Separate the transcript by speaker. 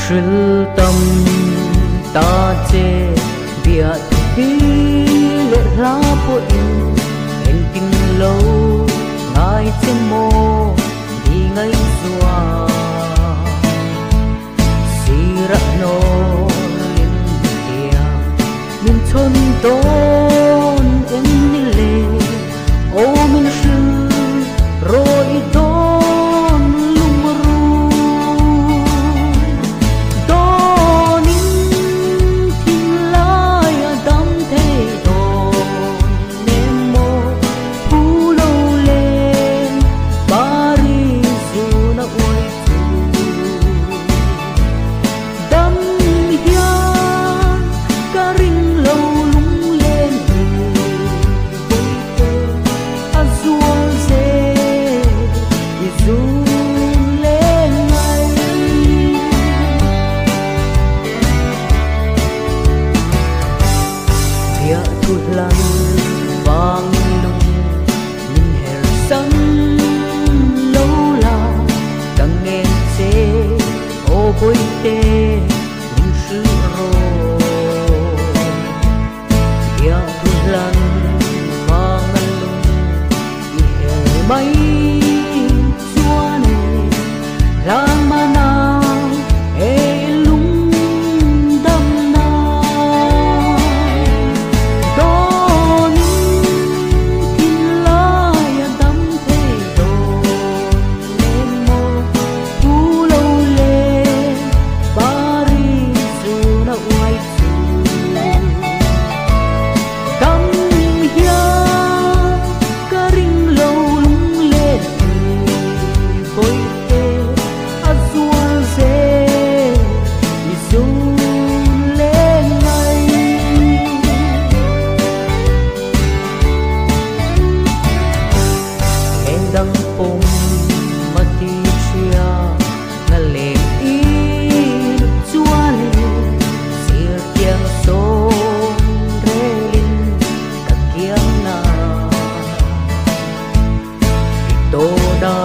Speaker 1: Sül tâm ta chê bia đi lệ ra bội em tình lâu ngài chêm mô đi ngay xua si rạ nô lên kia mình chôn tôn em đi lệ ô mình sư rồi tôn lung ru đô nín thiên lai đắm thế đô nem mô phú lâu lên Paris dù na ôi đắm hiang ca ring lâu lung lên azul dê dù lên ngày bia thụt lăn vang lung nhìn hè sân lâu la càng nghe chê ô bôi tê những sự rồi bia thụt lăn vang lung nhìn hè bay chúa này lang mà nào e lung đâm nào đô nín thiên lai đắm thế đô nem mô phú lâu lên Paris dù na oai đắm hiang ca ring lâu lung lên bôi tê azul dê dù lên ngày em đang ôm mà đi chia ngà lệ ý chúa lên xìa tiếng sông rê linh cả kiếng na tô đa